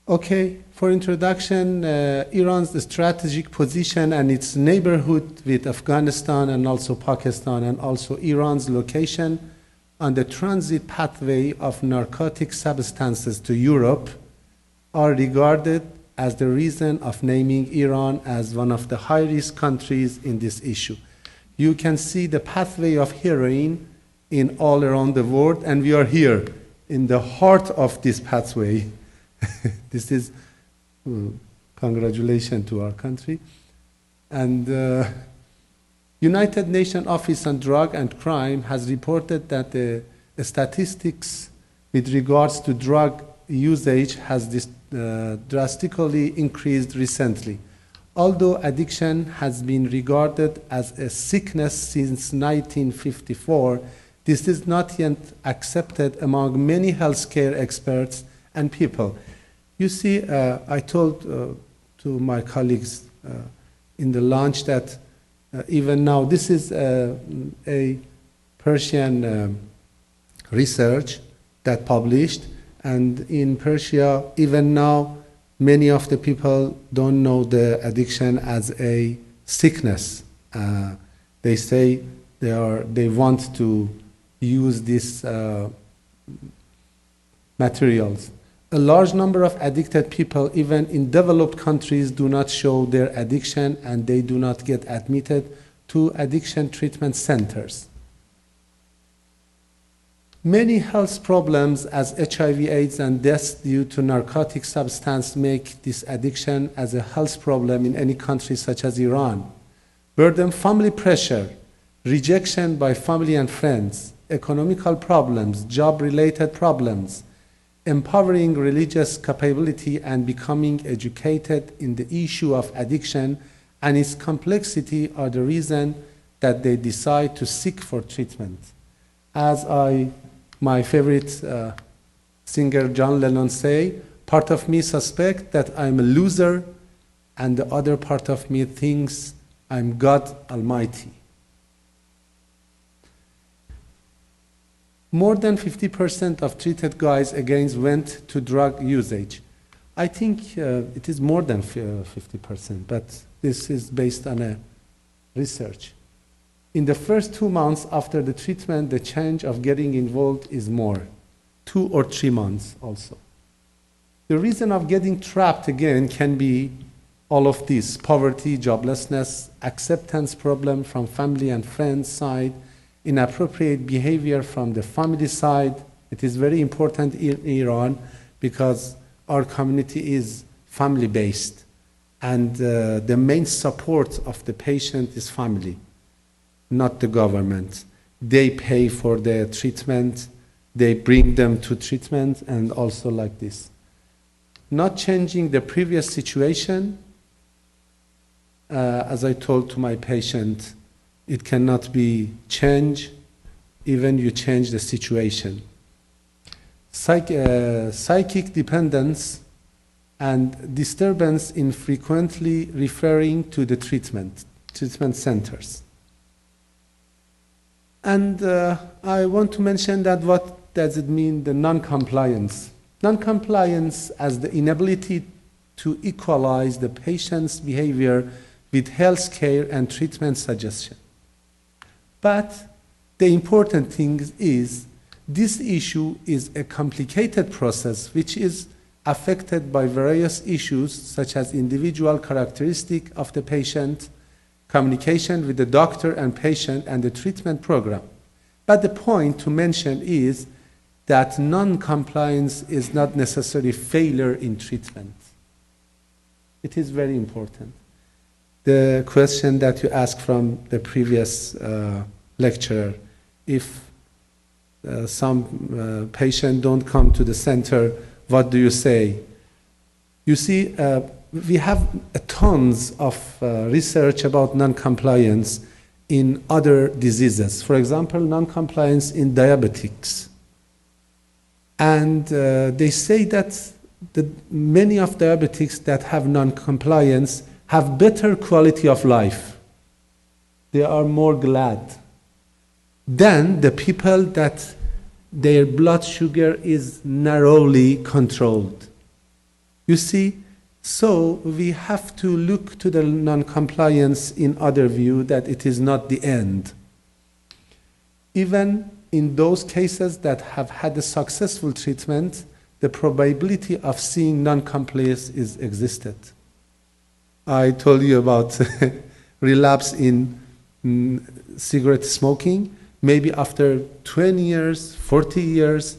Okay, for introduction, Iran's strategic position and its neighborhood with Afghanistan and also Pakistan, and also Iran's location on the transit pathway of narcotic substances to Europe are regarded as the reason of naming Iran as one of the high-risk countries in this issue. You can see the pathway of heroin in all around the world, and we are here in the heart of this pathway. This is congratulations to our country. And United Nations Office on Drug and Crime has reported that the statistics with regards to drug usage has drastically increased recently. Although addiction has been regarded as a sickness since 1954, this is not yet accepted among many healthcare experts and people. You see, I told to my colleagues in the lunch that even now, this is a Persian research that published, and in Persia, even now, many of the people don't know the addiction as a sickness. They say they want to use these materials. A large number of addicted people, even in developed countries, do not show their addiction, and they do not get admitted to addiction treatment centers. Many health problems as HIV/AIDS and deaths due to narcotic substance make this addiction as a health problem in any country such as Iran. Burden, family pressure, rejection by family and friends, economical problems, job-related problems, empowering religious capability and becoming educated in the issue of addiction and its complexity are the reason that they decide to seek for treatment. As my favorite singer John Lennon say, part of me suspects that I'm a loser, and the other part of me thinks I'm God Almighty. More than 50% of treated guys again went to drug usage. I think it is more than 50%, but this is based on a research. In the first 2 months after the treatment, the change of getting involved is more, 2 or 3 months also. The reason of getting trapped again can be all of this: poverty, joblessness, acceptance problem from family and friends side, inappropriate behavior from the family side. It is very important in Iran because our community is family-based, and the main support of the patient is family, not the government. They pay for their treatment, they bring them to treatment, and also like this. Not changing the previous situation, as I told to my patient, it cannot be changed, even you change the situation. Psychic dependence and disturbance in frequently referring to the treatment centers. And I want to mention that what does it mean, the non-compliance? Non-compliance as the inability to equalize the patient's behavior with health care and treatment suggestion. But the important thing is this issue is a complicated process which is affected by various issues such as individual characteristic of the patient, communication with the doctor and patient, and the treatment program. But the point to mention is that non-compliance is not necessarily failure in treatment. It is very important. The question that you asked from the previous lecturer, if some patient don't come to the center, what do you say? You see, we have tons of research about non-compliance in other diseases. For example, non-compliance in diabetics. And they say that many of diabetics that have non-compliance have better quality of life. They are more glad than the people that their blood sugar is narrowly controlled. You see, so we have to look to the non-compliance in other view that it is not the end. Even in those cases that have had a successful treatment, the probability of seeing non-compliance is existed. I told you about relapse in cigarette smoking. Maybe after 20 years, 40 years,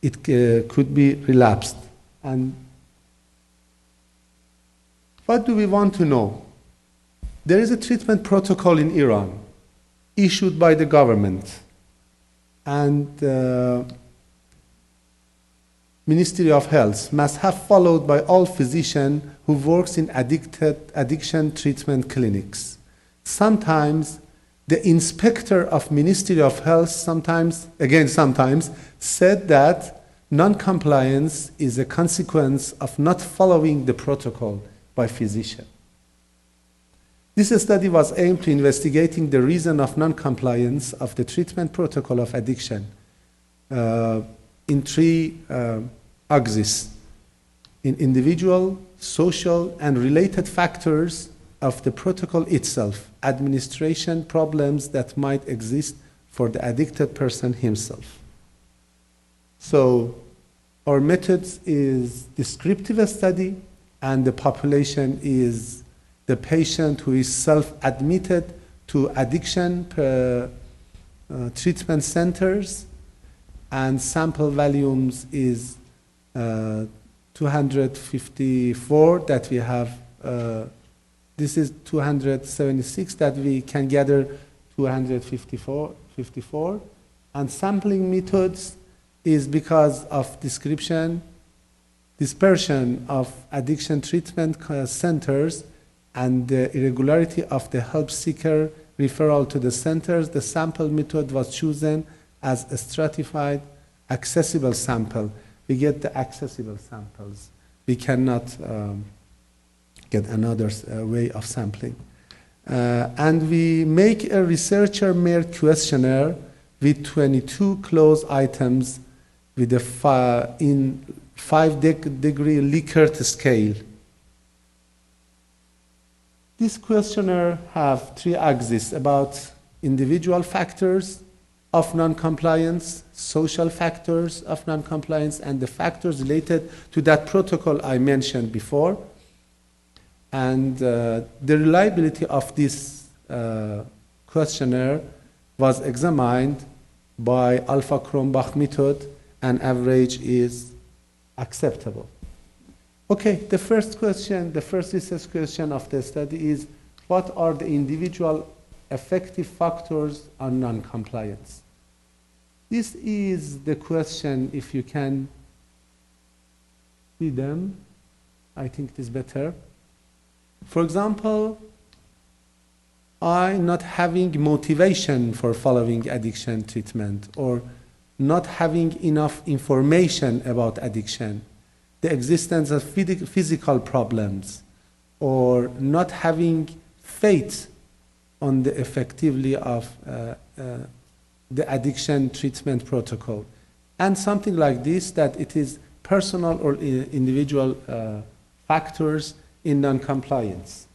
it could be relapsed. And what do we want to know? There is a treatment protocol in Iran issued by the government, and Ministry of Health must have followed by all physicians who works in addiction treatment clinics. Sometimes the inspector of Ministry of Health sometimes said that non-compliance is a consequence of not following the protocol by physician. This study was aimed to investigating the reason of non-compliance of the treatment protocol of addiction in three axes: in individual, social, and related factors of the protocol itself, administration problems that might exist for the addicted person himself. So our methods is descriptive study, and the population is the patient who is self-admitted to addiction treatment centers, and sample volumes is 254 that we have. This is 276 that we can gather 254. And sampling methods is because of dispersion of addiction treatment centers and the irregularity of the help seeker referral to the centers. The sample method was chosen as a stratified accessible sample. We get the accessible samples. We cannot get another way of sampling. And we make a researcher-made questionnaire with 22 closed items with a 5-degree Likert scale. This questionnaire have three axes about individual factors of non-compliance, social factors of non-compliance, and the factors related to that protocol I mentioned before. And the reliability of this questionnaire was examined by alpha-Cronbach method, and average is acceptable. Okay, the first research question of the study is, what are the individual effective factors on non-compliance? This is the question, if you can see them, I think it is better. For example, I not having motivation for following addiction treatment, or not having enough information about addiction, the existence of physical problems, or not having faith on the effectively of the addiction treatment protocol, and something like this, that it is personal or individual factors in non-compliance.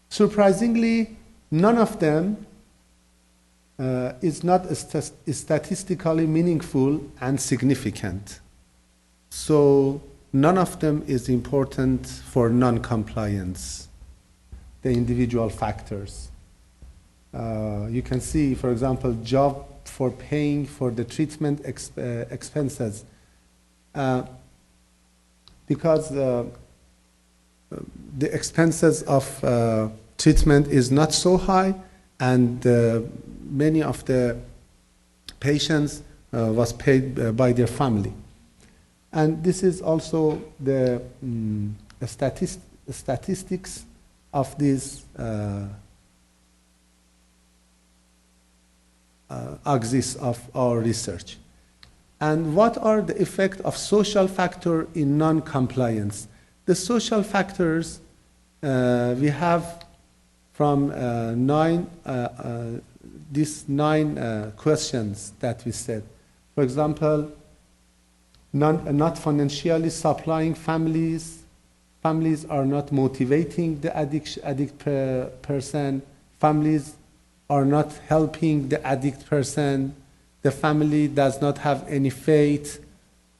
Surprisingly, none of them is not statistically meaningful and significant. So none of them is important for non-compliance, the individual factors. You can see, for example, job for paying for the treatment expenses. Because the expenses of treatment is not so high, and many of the patients was paid by their family. And this is also the statistics of these axis of our research. And what are the effects of social factor in non-compliance? The social factors we have from these nine questions that we said. For example, not financially supplying families. Families are not motivating the addict person. Families are not helping the addict person. The family does not have any faith.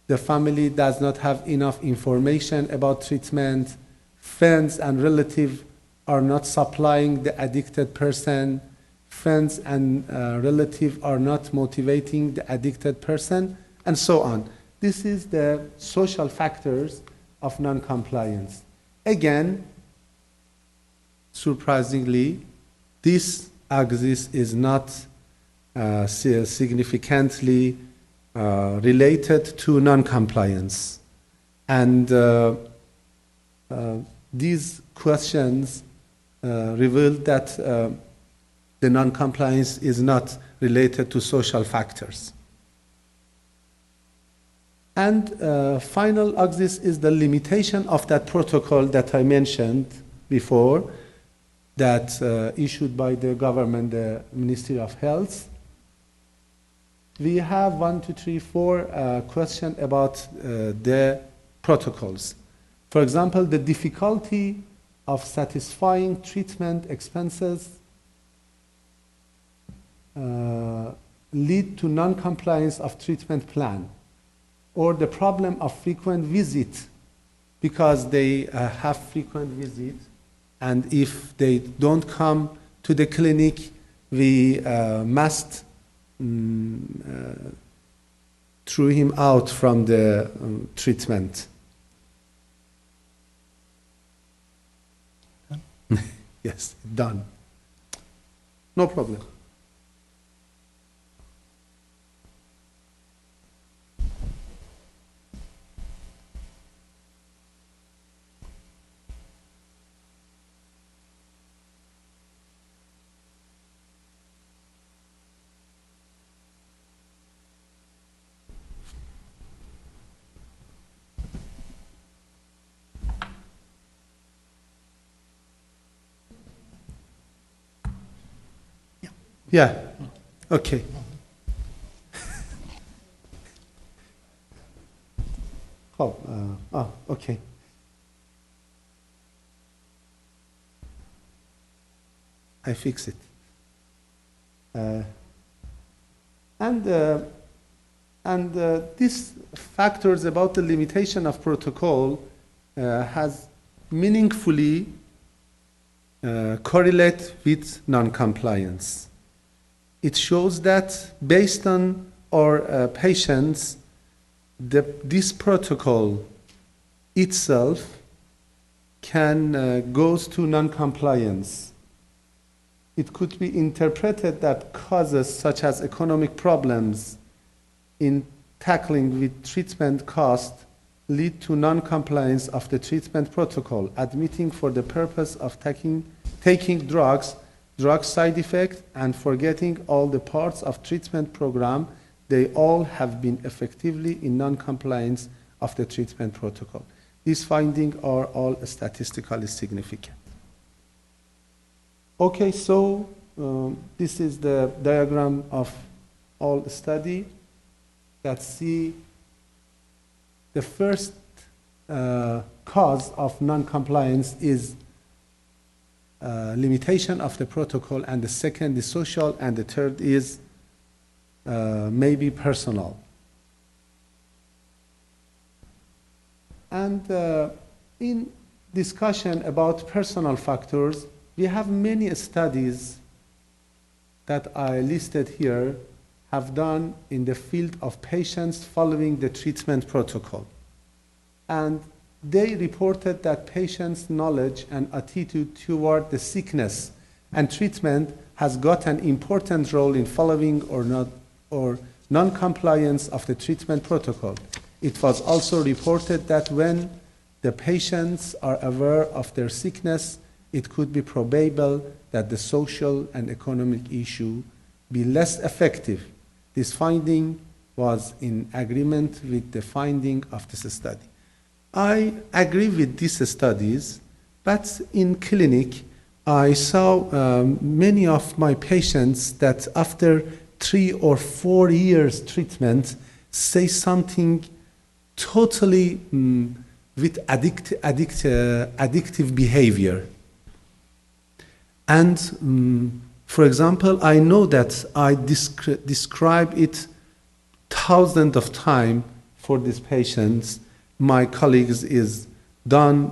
The family does not have enough information about treatment. Friends and relatives are not supplying the addicted person. Friends and relatives are not motivating the addicted person, and so on. This is the social factors of non-compliance. Again, surprisingly, this axis is not significantly related to non-compliance. And these questions revealed that the non-compliance is not related to social factors. And final axis is the limitation of that protocol that I mentioned before, that issued by the government, the Ministry of Health. We have 1, 2, 3, 4 questions about the protocols. For example, the difficulty of satisfying treatment expenses lead to non-compliance of treatment plan, or the problem of frequent visit, because they have frequent visit, and if they don't come to the clinic, we must throw him out from the treatment. Yes, done. No problem. Yeah, okay. Okay. I fix it. These factors about the limitation of protocol has meaningfully correlate with non-compliance. It shows that based on our patients, this protocol itself can goes to non-compliance. It could be interpreted that causes such as economic problems in tackling with treatment cost lead to non-compliance of the treatment protocol, admitting for the purpose of taking drugs, drug side effect, and forgetting all the parts of treatment program, they all have been effectively in non-compliance of the treatment protocol. These findings are all statistically significant. Okay, so this is the diagram of all the study that see the first cause of non-compliance is limitation of the protocol, and the second is social, and the third is maybe personal. And in discussion about personal factors, we have many studies that I listed here have done in the field of patients following the treatment protocol. And they reported that patients' knowledge and attitude toward the sickness and treatment has got an important role in following or non-compliance of the treatment protocol. It was also reported that when the patients are aware of their sickness, it could be probable that the social and economic issue be less effective. This finding was in agreement with the finding of this study. I agree with these studies, but in clinic, I saw many of my patients that after 3 or 4 years treatment say something totally with addictive behavior. And for example, I know that I describe it thousands of times for these patients. My colleagues is done,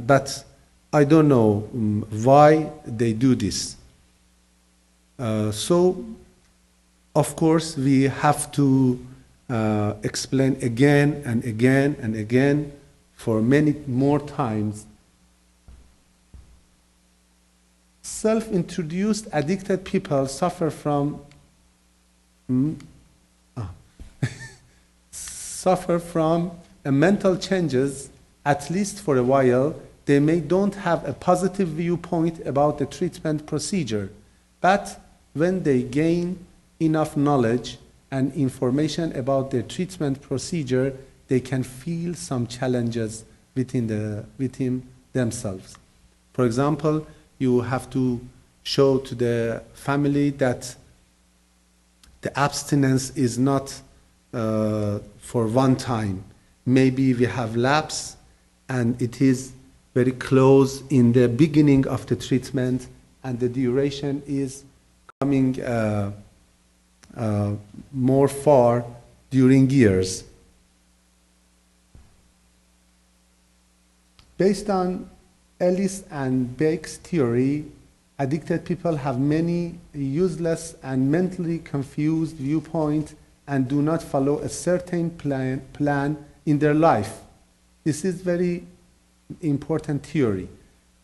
but I don't know why they do this. So, of course, we have to explain again and again and again for many more times. Self-introduced addicted people suffer from mental changes, at least for a while. They don't have a positive viewpoint about the treatment procedure, but when they gain enough knowledge and information about the treatment procedure, they can feel some challenges within themselves. For example, you have to show to the family that the abstinence is not for one time. Maybe we have lapse and it is very close in the beginning of the treatment and the duration is coming more far during years. Based on Ellis and Bake's theory, addicted people have many useless and mentally confused viewpoints and do not follow a certain plan in their life. This is very important theory.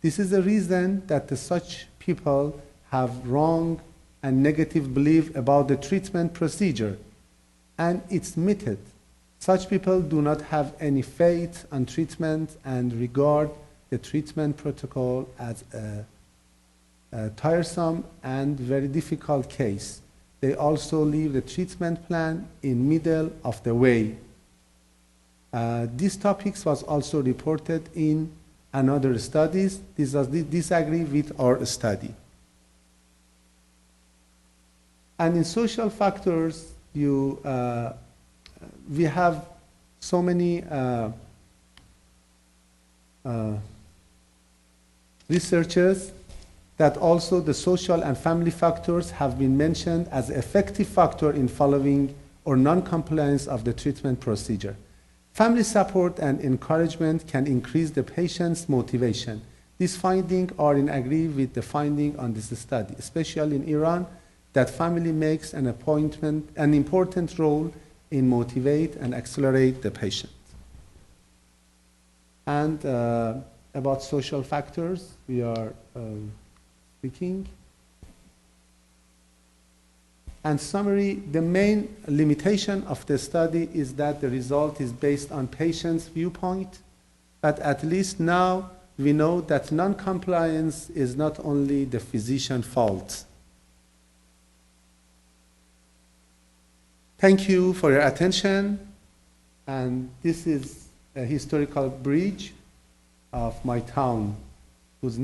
This is the reason that such people have wrong and negative belief about the treatment procedure and its method. Such people do not have any faith on treatment and regard the treatment protocol as a tiresome and very difficult case. They also leave the treatment plan in middle of the way. These topics was also reported in another studies. This does disagree with our study. And in social factors, we have so many researchers that also the social and family factors have been mentioned as effective factor in following or non-compliance of the treatment procedure. Family support and encouragement can increase the patient's motivation. These findings are in agree with the finding on this study, especially in Iran, that family makes an important role in motivate and accelerate the patient. And about social factors, we are speaking. And summary, the main limitation of the study is that the result is based on patient's viewpoint, but at least now we know that non-compliance is not only the physician's fault. Thank you for your attention, and this is a historical bridge of my town, whose